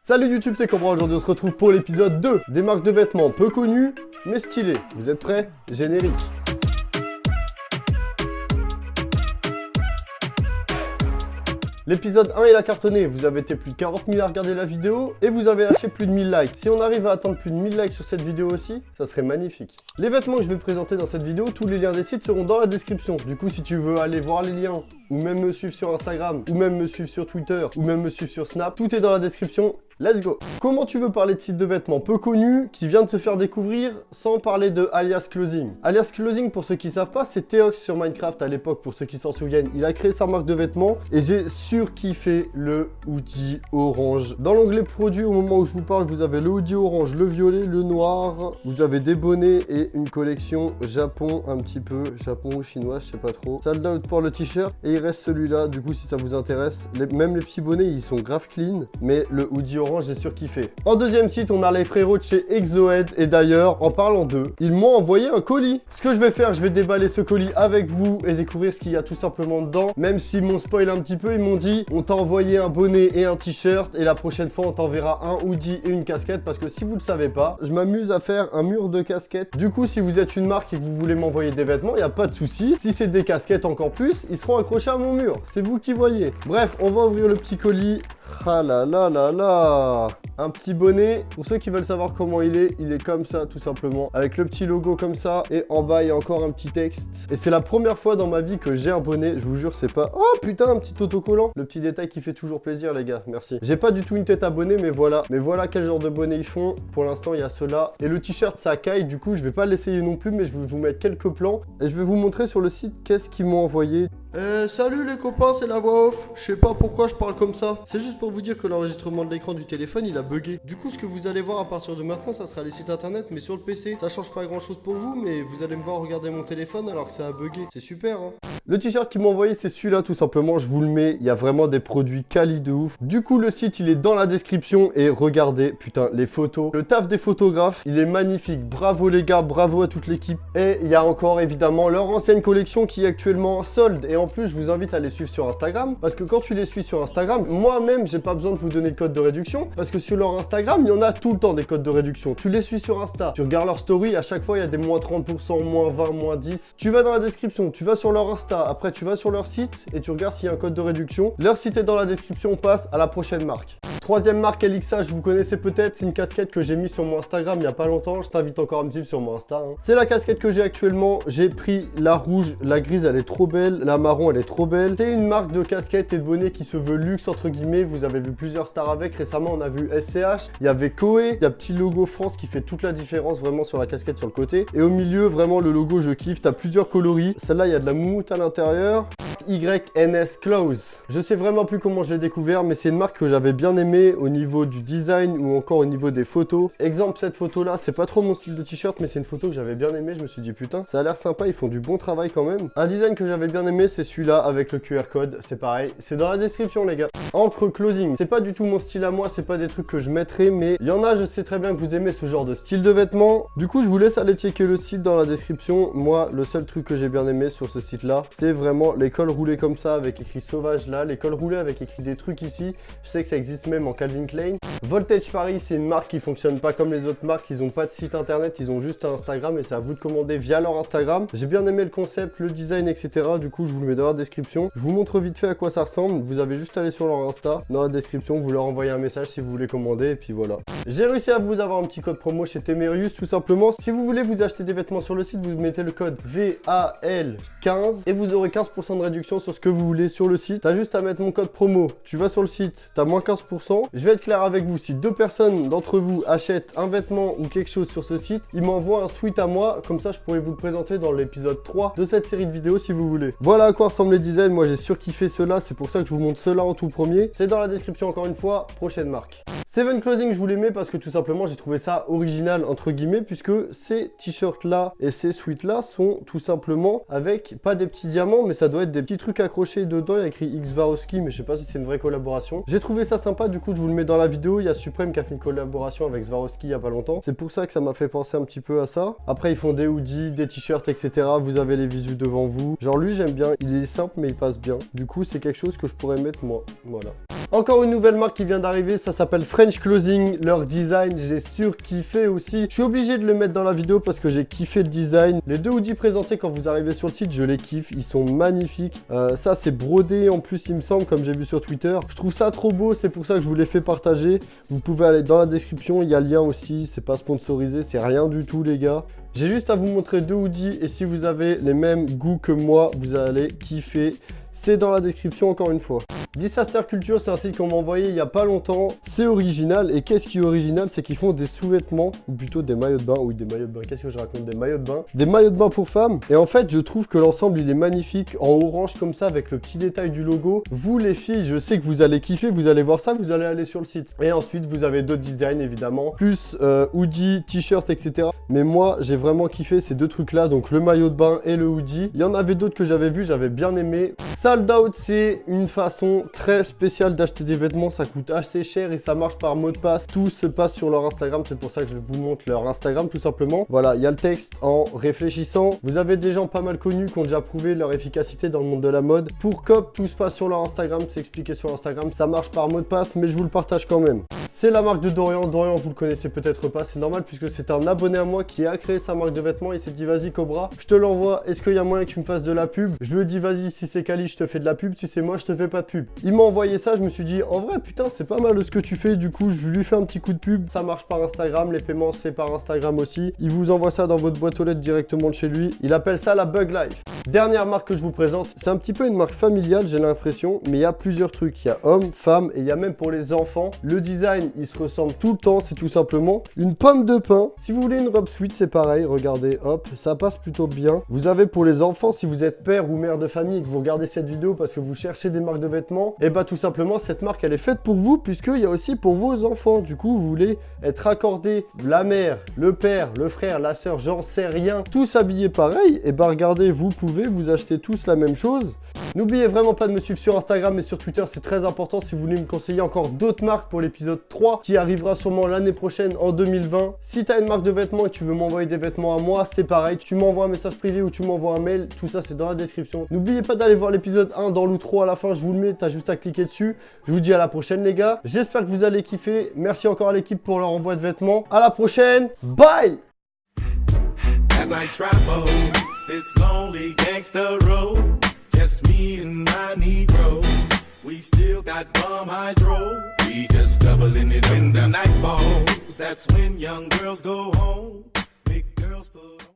Salut YouTube, c'est Cobra. Aujourd'hui on se retrouve pour l'épisode 2 des marques de vêtements peu connues mais stylées. Vous êtes prêts? Générique. L'épisode 1 il a cartonné, vous avez été plus de 40 000 à regarder la vidéo et vous avez lâché plus de 1000 likes. Si on arrive à atteindre plus de 1000 likes sur cette vidéo aussi, ça serait magnifique. Les vêtements que je vais présenter dans cette vidéo, tous les liens des sites seront dans la description. Du coup, si tu veux aller voir les liens, ou même me suivre sur Instagram, ou même me suivre sur Twitter, ou même me suivre sur Snap, tout est dans la description. Let's go! Comment tu veux parler de sites de vêtements peu connus, qui vient de se faire découvrir, sans parler de Alias Clothing? Alias Clothing, pour ceux qui savent pas, c'est Théox sur Minecraft à l'époque, pour ceux qui s'en souviennent. Il a créé sa marque de vêtements, et j'ai surkiffé le hoodie orange. Dans l'onglet produit, au moment où je vous parle, vous avez le hoodie orange, le violet, le noir, vous avez des bonnets et une collection Japon, un petit peu, Japon ou chinois, je sais pas trop. Sold out pour le t-shirt, et il reste celui-là, du coup si ça vous intéresse. Même les petits bonnets, ils sont grave clean, mais le hoodie orange, j'ai surkiffé. En deuxième site, on a les frérots de chez Exoed, et d'ailleurs, en parlant d'eux, ils m'ont envoyé un colis. Ce que je vais faire, je vais déballer ce colis avec vous et découvrir ce qu'il y a tout simplement dedans. Même s'ils m'ont spoil un petit peu, ils m'ont dit, on t'a envoyé un bonnet et un t-shirt, et la prochaine fois, on t'enverra un hoodie et une casquette, parce que si vous le savez pas, je m'amuse à faire un mur de casquettes. Du coup, si vous êtes une marque et que vous voulez m'envoyer des vêtements, il n'y a pas de souci. Si c'est des casquettes encore plus, ils seront accrochés à mon mur. C'est vous qui voyez. Bref, on va ouvrir le petit colis. Ah là là là là! Un petit bonnet, pour ceux qui veulent savoir comment il est comme ça tout simplement, avec le petit logo comme ça, et en bas il y a encore un petit texte. Et c'est la première fois dans ma vie que j'ai un bonnet, je vous jure c'est pas... Oh putain, un petit autocollant! Le petit détail qui fait toujours plaisir les gars, merci. J'ai pas du tout une tête à bonnet, mais voilà quel genre de bonnet ils font. Pour l'instant il y a ceux-là. Et le t-shirt ça caille, du coup je vais pas l'essayer non plus, mais je vais vous mettre quelques plans. Et je vais vous montrer sur le site qu'est-ce qu'ils m'ont envoyé. Salut les copains, c'est la voix off. Je sais pas pourquoi je parle comme ça. C'est juste pour vous dire que l'enregistrement de l'écran du téléphone il a bugué. Du coup ce que vous allez voir à partir de maintenant ça sera les sites internet mais sur le PC. Ça change pas grand chose pour vous mais vous allez me voir regarder mon téléphone alors que ça a bugué. C'est super hein. Le t-shirt qu'ils m'ont envoyé c'est celui-là tout simplement, je vous le mets. Il y a vraiment des produits quali de ouf. Du coup le site il est dans la description et regardez putain les photos. Le taf des photographes il est magnifique. Bravo les gars, bravo à toute l'équipe. Et il y a encore évidemment leur ancienne collection qui est actuellement en solde. Et en plus, je vous invite à les suivre sur Instagram parce que quand tu les suis sur Instagram, moi-même, j'ai pas besoin de vous donner de code de réduction parce que sur leur Instagram, il y en a tout le temps des codes de réduction. Tu les suis sur Insta, tu regardes leur story, à chaque fois, il y a des moins 30%, moins 20, moins 10. Tu vas dans la description, tu vas sur leur Insta, après tu vas sur leur site et tu regardes s'il y a un code de réduction. Leur site est dans la description, on passe à la prochaine marque. Troisième marque LXH, vous connaissez peut-être, c'est une casquette que j'ai mise sur mon Instagram il y a pas longtemps. Je t'invite encore à me suivre sur mon Insta. Hein. C'est la casquette que j'ai actuellement. J'ai pris la rouge, la grise, elle est trop belle. La marron, elle est trop belle. C'est une marque de casquette et de bonnet qui se veut luxe entre guillemets. Vous avez vu plusieurs stars avec. Récemment, on a vu SCH. Il y avait Koé. Il y a petit logo France qui fait toute la différence vraiment sur la casquette sur le côté. Et au milieu, vraiment le logo, je kiffe. T'as plusieurs coloris. Celle-là, il y a de la moumoute à l'intérieur. YNS Clothes. Je sais vraiment plus comment je l'ai découvert, mais c'est une marque que j'avais bien aimée au niveau du design ou encore au niveau des photos. Exemple, cette photo-là, c'est pas trop mon style de t-shirt, mais c'est une photo que j'avais bien aimée. Je me suis dit, putain, ça a l'air sympa, ils font du bon travail quand même. Un design que j'avais bien aimé, c'est celui-là avec le QR code. C'est pareil, c'est dans la description, les gars. Encre Clothing. C'est pas du tout mon style à moi, c'est pas des trucs que je mettrais, mais il y en a, je sais très bien que vous aimez ce genre de style de vêtements. Du coup, je vous laisse aller checker le site dans la description. Moi, le seul truc que j'ai bien aimé sur ce site-là, c'est vraiment les cols roulés comme ça avec écrit sauvage là, les cols roulés avec écrit des trucs ici. Je sais que ça existe même en Calvin Klein. Voltage Paris, c'est une marque qui fonctionne pas comme les autres marques. Ils ont pas de site internet, ils ont juste un Instagram et c'est à vous de commander via leur Instagram. J'ai bien aimé le concept, le design, etc. Du coup, je vous le mets dans la description. Je vous montre vite fait à quoi ça ressemble. Vous avez juste à aller sur leur Insta. Dans la description, vous leur envoyez un message si vous voulez commander et puis voilà. J'ai réussi à vous avoir un petit code promo chez Temerius tout simplement. Si vous voulez vous acheter des vêtements sur le site, vous mettez le code VAL15 et vous aurez 15% de réduction sur ce que vous voulez sur le site. T'as juste à mettre mon code promo. Tu vas sur le site, t'as moins 15%. Je vais être clair avec vous. Si deux personnes d'entre vous achètent un vêtement ou quelque chose sur ce site, ils m'envoient un sweat à moi. Comme ça, je pourrais vous le présenter dans l'épisode 3 de cette série de vidéos si vous voulez. Voilà à quoi ressemblent les designs. Moi, j'ai surkiffé ceux-là. C'est pour ça que je vous montre ceux-là en tout premier. C'est dans la description encore une fois. Prochaine marque. Seven Clothing, je vous les mets parce que tout simplement j'ai trouvé ça original entre guillemets puisque ces t-shirts là et ces sweats là sont tout simplement avec pas des petits diamants mais ça doit être des le petit truc accroché dedans, il y a écrit X Swarovski, mais je sais pas si c'est une vraie collaboration. J'ai trouvé ça sympa, du coup je vous le mets dans la vidéo. Il y a Supreme qui a fait une collaboration avec Swarovski il y a pas longtemps. C'est pour ça que ça m'a fait penser un petit peu à ça. Après ils font des hoodies, des t-shirts, etc. Vous avez les visus devant vous. Genre lui j'aime bien, il est simple mais il passe bien. Du coup c'est quelque chose que je pourrais mettre moi, voilà. Encore une nouvelle marque qui vient d'arriver, ça s'appelle French Clothing. Leur design, j'ai surkiffé aussi. Je suis obligé de le mettre dans la vidéo parce que j'ai kiffé le design. Les deux hoodies présentés quand vous arrivez sur le site, je les kiffe. Ils sont magnifiques. Ça, c'est brodé en plus, il me semble, comme j'ai vu sur Twitter. Je trouve ça trop beau, c'est pour ça que je vous l'ai fait partager. Vous pouvez aller dans la description, il y a le lien aussi. C'est pas sponsorisé, c'est rien du tout, les gars. J'ai juste à vous montrer deux hoodies et si vous avez les mêmes goûts que moi, vous allez kiffer. C'est dans la description encore une fois. Disaster Culture, c'est un site qu'on m'a envoyé il y a pas longtemps. C'est original. Et qu'est-ce qui est original? C'est qu'ils font des sous-vêtements, ou plutôt des maillots de bain. Oui, des maillots de bain. Qu'est-ce que je raconte? Des maillots de bain. Des maillots de bain pour femmes. Et en fait, je trouve que l'ensemble, il est magnifique. En orange comme ça, avec le petit détail du logo. Vous, les filles, je sais que vous allez kiffer. Vous allez voir ça, vous allez aller sur le site. Et ensuite, vous avez d'autres designs, évidemment. Plus hoodie, t-shirt, etc. Mais moi, j'ai vraiment kiffé ces deux trucs-là. Donc, le maillot de bain et le hoodie. Il y en avait d'autres que j'avais vu, j'avais bien aimé. Sold Out, c'est une façon très spéciale d'acheter des vêtements, ça coûte assez cher et ça marche par mot de passe. Tout se passe sur leur Instagram, c'est pour ça que je vous montre leur Instagram tout simplement. Voilà, il y a le texte en réfléchissant. Vous avez des gens pas mal connus qui ont déjà prouvé leur efficacité dans le monde de la mode. Pour COP, tout se passe sur leur Instagram, c'est expliqué sur Instagram. Ça marche par mot de passe, mais je vous le partage quand même. C'est la marque de Dorian. Dorian, vous le connaissez peut-être pas, c'est normal puisque c'est un abonné à moi qui a créé sa marque de vêtements. Il s'est dit, vas-y Cobra, je te l'envoie. Est-ce qu'il y a moyen que tu me fasses de la pub? Je lui ai dit, vas-y, si c'est Kali, je te fais de la pub. Si c'est moi, je te fais pas de pub. Il m'a envoyé ça, je me suis dit, en vrai, putain, c'est pas mal ce que tu fais. Du coup, je lui fais un petit coup de pub. Ça marche par Instagram. Les paiements, c'est par Instagram aussi. Il vous envoie ça dans votre boîte aux lettres directement de chez lui. Il appelle ça la Bug Life. Dernière marque que je vous présente, c'est un petit peu une marque familiale, j'ai l'impression, mais il y a plusieurs trucs. Il y a hommes, femmes et il y a même pour les enfants. Le design, il se ressemble tout le temps, c'est tout simplement une pomme de pin. Si vous voulez une robe sweat, c'est pareil, regardez, hop, ça passe plutôt bien. Vous avez pour les enfants, si vous êtes père ou mère de famille et que vous regardez cette vidéo parce que vous cherchez des marques de vêtements, et bah tout simplement, cette marque, elle est faite pour vous puisqu'il y a aussi pour vos enfants. Du coup, vous voulez être accordé, la mère, le père, le frère, la sœur, j'en sais rien, tous habillés pareil, et bah regardez, vous pouvez vous acheter tous la même chose. N'oubliez vraiment pas de me suivre sur Instagram et sur Twitter, c'est très important si vous voulez me conseiller encore d'autres marques pour l'épisode 3 qui arrivera sûrement l'année prochaine en 2020. Si tu as une marque de vêtements et que tu veux m'envoyer des vêtements à moi, c'est pareil, tu m'envoies un message privé ou tu m'envoies un mail, tout ça c'est dans la description. N'oubliez pas d'aller voir l'épisode 1 dans l'outro à la fin, je vous le mets, tu as juste à cliquer dessus. Je vous dis à la prochaine les gars, j'espère que vous allez kiffer, merci encore à l'équipe pour leur envoi de vêtements, à la prochaine, bye. As I travel this lonely gangster road, just me and my Negro, we still got bomb hydro, we just doubling it when the night falls, that's when young girls go home, big girls put